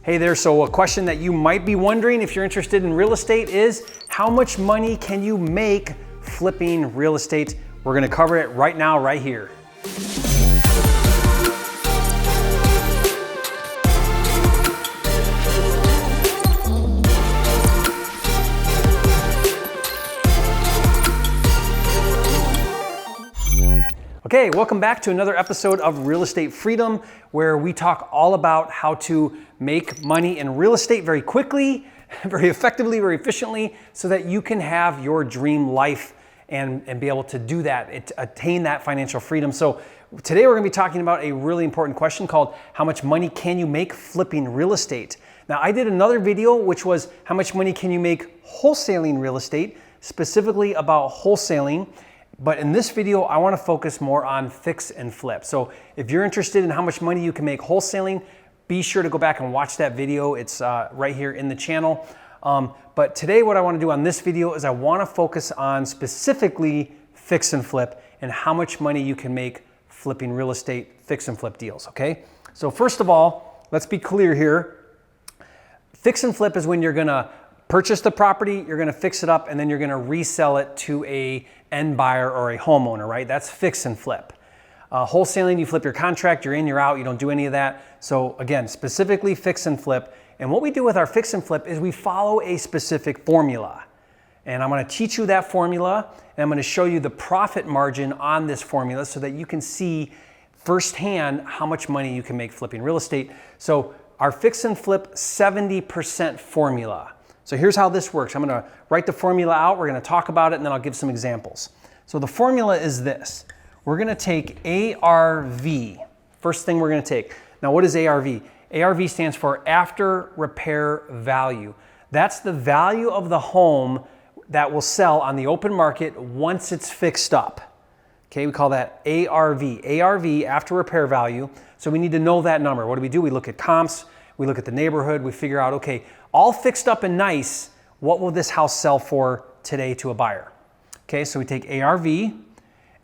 Hey there, so a question that you might be wondering if you're interested in real estate is, how much money can you make flipping real estate? We're gonna cover it right now, right here. Okay, welcome back to another episode of Real Estate Freedom, where we talk all about how to make money in real estate very quickly, very effectively, very efficiently, so that you can have your dream life and be able to do that, attain that financial freedom. So today we're gonna be talking about a really important question called, how much money can you make flipping real estate? Now, I did another video, which was how much money can you make wholesaling real estate, specifically about wholesaling. But in this video, I want to focus more on fix and flip. So if you're interested in how much money you can make wholesaling, be sure to go back and watch that video. It's right here in the channel. But today what I want to do on this video is I want to focus on specifically fix and flip and how much money you can make flipping real estate fix and flip deals, okay? So first of all, let's be clear here. Fix and flip is when you're going to purchase the property, you're gonna fix it up, and then you're gonna resell it to a end buyer or a homeowner, right? That's fix and flip. Wholesaling, you flip your contract, you're in, you're out, you don't do any of that. So again, specifically fix and flip. And what we do with our fix and flip is we follow a specific formula. And I'm gonna teach you that formula, and I'm gonna show you the profit margin on this formula so that you can see firsthand how much money you can make flipping real estate. So our fix and flip 70% formula. So here's how this works. I'm gonna write the formula out, we're gonna talk about it, and then I'll give some examples. So the formula is this. We're gonna take ARV, first thing we're gonna take. Now what is ARV? ARV stands for after repair value. That's the value of the home that will sell on the open market once it's fixed up. Okay, we call that ARV. ARV, after repair value. So we need to know that number. What do? We look at comps, we look at the neighborhood, we figure out, okay, all fixed up and nice, what will this house sell for today to a buyer? Okay, so we take ARV, and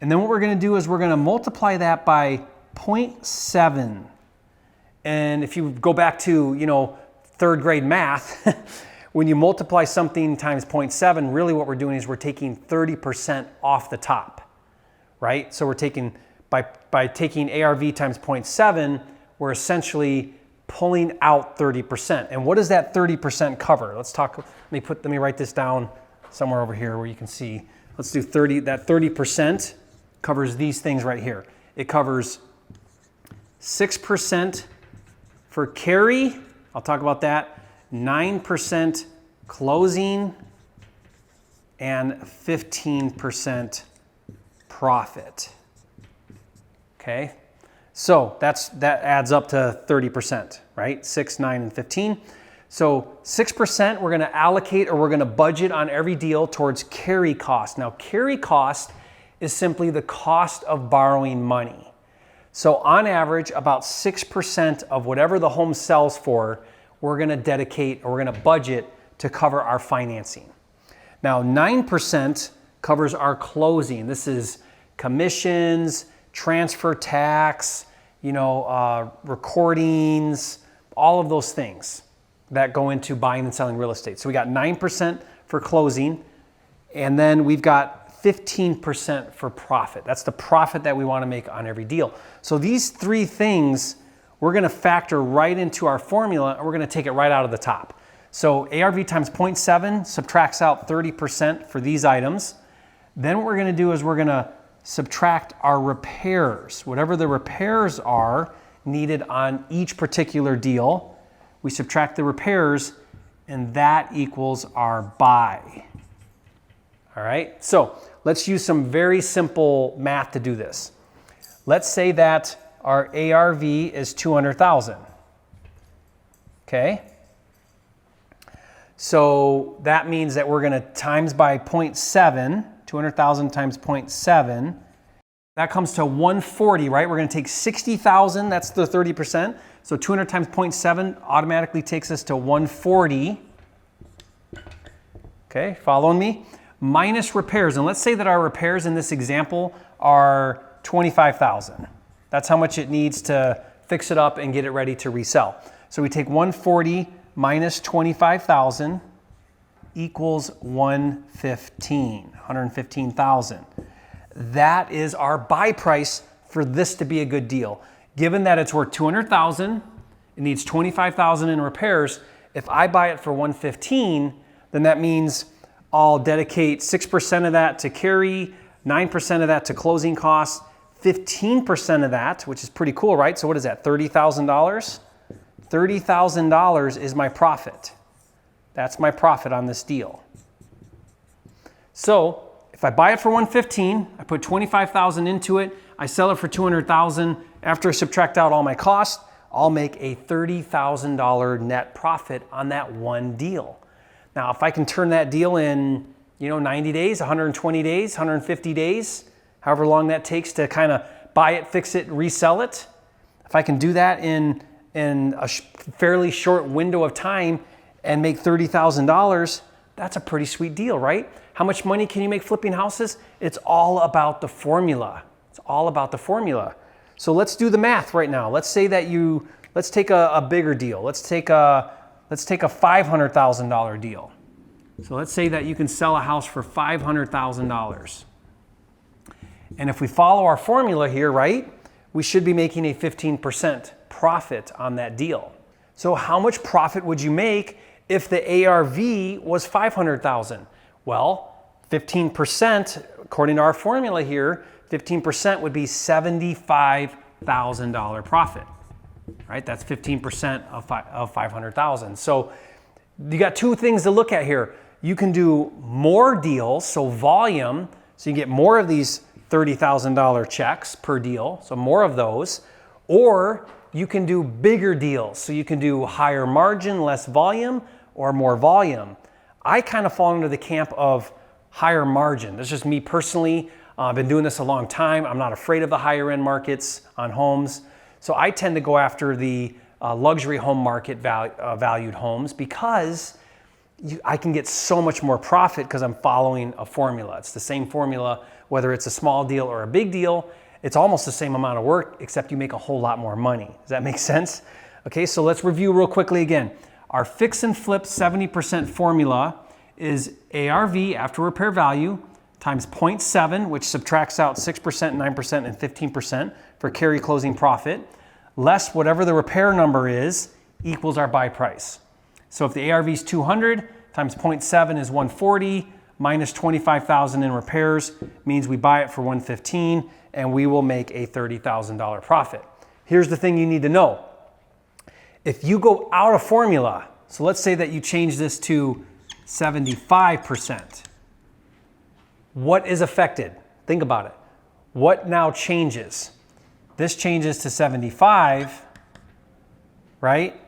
then what we're gonna do is we're gonna multiply that by 0.7. And if you go back to, third grade math, when you multiply something times 0.7, really what we're doing is we're taking 30% off the top, right? So we're taking, by taking ARV times 0.7, we're essentially pulling out 30%. And what does that 30% cover? Let's talk, let me write this down somewhere over here where you can see. Let's do 30, that 30% covers these things right here. It covers 6% for carry, I'll talk about that, 9% closing, and 15% profit, okay? So that adds up to 30%, right? 6, 9, and 15. So 6% we're gonna allocate, or we're gonna budget on every deal towards carry cost. Now carry cost is simply the cost of borrowing money. So on average, about 6% of whatever the home sells for, we're gonna dedicate, or we're gonna budget to cover our financing. Now 9% covers our closing. This is commissions, transfer tax, recordings, all of those things that go into buying and selling real estate. So we got 9% for closing, and then we've got 15% for profit. That's the profit that we want to make on every deal. So these three things we're going to factor right into our formula, and we're going to take it right out of the top. So ARV times 0.7 subtracts out 30% for these items. Then what we're going to do is we're going to subtract our repairs. Whatever the repairs are needed on each particular deal, we subtract the repairs, and that equals our buy. All right, so let's use some very simple math to do this. Let's say that our ARV is 200,000, okay? So that means that we're gonna times by 0.7, 200,000 times 0.7, that comes to 140, right? We're gonna take 60,000, that's the 30%. So 200 times 0.7 automatically takes us to 140. Okay, following me? Minus repairs, and let's say that our repairs in this example are 25,000. That's how much it needs to fix it up and get it ready to resell. So we take 140 minus 25,000 equals 115,000. That is our buy price for this to be a good deal. Given that it's worth 200,000, it needs 25,000 in repairs. If I buy it for 115, then that means I'll dedicate 6% of that to carry, 9% of that to closing costs, 15% of that, which is pretty cool, right? So what is that, $30,000? $30,000 is my profit. That's my profit on this deal. So if I buy it for 115, I put 25,000 into it, I sell it for 200,000. After I subtract out all my costs, I'll make a $30,000 net profit on that one deal. Now, if I can turn that deal in, 90 days, 120 days, 150 days, however long that takes to kind of buy it, fix it, resell it, if I can do that in a fairly short window of time and make $30,000, that's a pretty sweet deal, right? How much money can you make flipping houses? It's all about the formula. It's all about the formula. So let's do the math right now. Let's say that let's take a bigger deal. Let's take a $500,000 deal. So let's say that you can sell a house for $500,000. And if we follow our formula here, right, we should be making a 15% profit on that deal. So how much profit would you make if the ARV was $500,000? Well, 15%, according to our formula here, 15% would be $75,000 profit, right? That's 15% of 500,000. So you got two things to look at here. You can do more deals, so volume, so you get more of these $30,000 checks per deal, so more of those, or you can do bigger deals. So you can do higher margin, less volume, or more volume. I kind of fall into the camp of higher margin. That's just me personally. I've been doing this a long time. I'm not afraid of the higher end markets on homes. So I tend to go after the luxury home market valued homes because I can get so much more profit because I'm following a formula. It's the same formula, whether it's a small deal or a big deal. It's almost the same amount of work, except you make a whole lot more money. Does that make sense? Okay, so let's review real quickly again. Our fix and flip 70% formula is ARV, after repair value, times 0.7, which subtracts out 6%, 9%, and 15% for carry closing profit, less whatever the repair number is, equals our buy price. So if the ARV is 200 times 0.7 is 140, minus 25,000 in repairs means we buy it for 115, and we will make a $30,000 profit. Here's the thing you need to know. If you go out of formula, so let's say that you change this to 75%, what is affected? Think about it. What now changes? This changes to 75, right?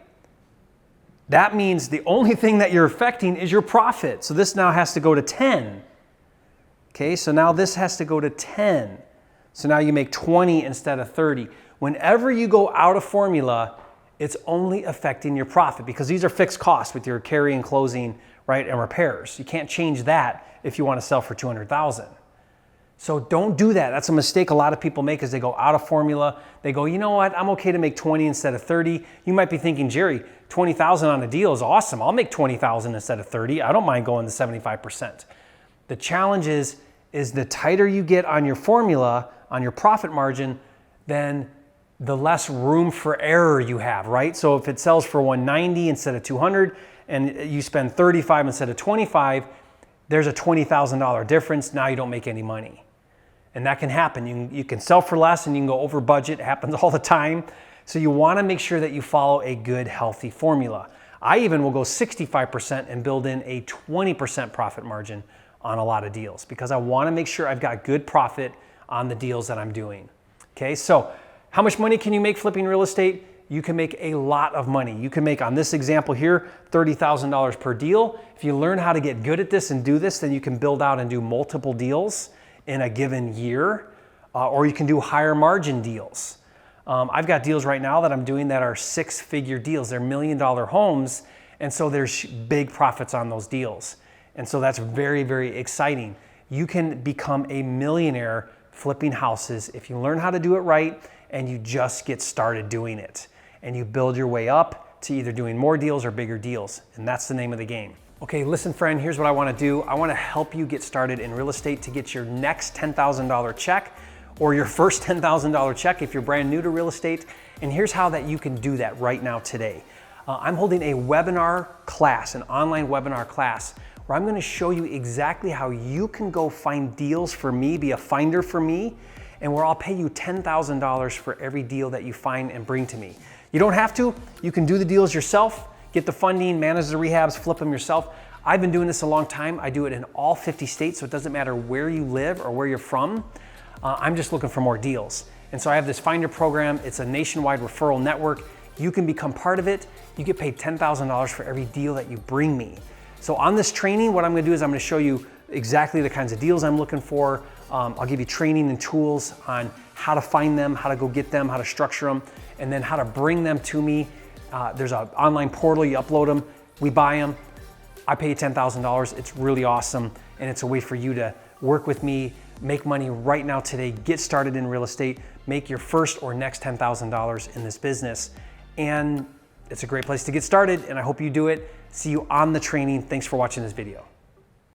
That means the only thing that you're affecting is your profit. So this now has to go to 10. Okay, so now this has to go to 10. So now you make 20 instead of 30. Whenever you go out of formula, it's only affecting your profit because these are fixed costs with your carry and closing, right, and repairs. You can't change that if you want to sell for 200,000. So don't do that. That's a mistake a lot of people make is they go out of formula. They go, you know what, I'm okay to make 20 instead of 30. You might be thinking, Jerry, 20,000 on a deal is awesome. I'll make 20,000 instead of 30. I don't mind going to 75%. The challenge is the tighter you get on your formula, on your profit margin, then the less room for error you have, right? So if it sells for 190 instead of 200 and you spend 35 instead of 25, there's a $20,000 difference. Now you don't make any money. And that can happen. You can sell for less and you can go over budget. It happens all the time. So you want to make sure that you follow a good, healthy formula. I even will go 65% and build in a 20% profit margin on a lot of deals because I want to make sure I've got good profit on the deals that I'm doing. Okay, so how much money can you make flipping real estate? You can make a lot of money. You can make, on this example here, $30,000 per deal. If you learn how to get good at this and do this, then you can build out and do multiple deals in a given year, or you can do higher margin deals. I've got deals right now that I'm doing that are six-figure deals. They're $1 million homes, and so there's big profits on those deals. And so that's very, very exciting. You can become a millionaire flipping houses if you learn how to do it right and you just get started doing it. And you build your way up to either doing more deals or bigger deals. And that's the name of the game. Okay, listen friend, here's what I wanna do. I wanna help you get started in real estate to get your next $10,000 check or your first $10,000 check if you're brand new to real estate. And here's how that you can do that right now today. I'm holding a webinar class, an online webinar class, where I'm gonna show you exactly how you can go find deals for me, be a finder for me, and where I'll pay you $10,000 for every deal that you find and bring to me. You don't have to, you can do the deals yourself, get the funding, manage the rehabs, flip them yourself. I've been doing this a long time. I do it in all 50 states, so it doesn't matter where you live or where you're from. I'm just looking for more deals. And so I have this Finder program. It's a nationwide referral network. You can become part of it. You get paid $10,000 for every deal that you bring me. So on this training, what I'm gonna do is I'm gonna show you exactly the kinds of deals I'm looking for. I'll give you training and tools on how to find them, how to go get them, how to structure them, and then how to bring them to me. There's an online portal, you upload them, we buy them, I pay you $10,000. It's really awesome, and it's a way for you to work with me, make money right now today, get started in real estate, make your first or next $10,000 in this business. And it's a great place to get started, and I hope you do it. See you on the training. Thanks for watching this video.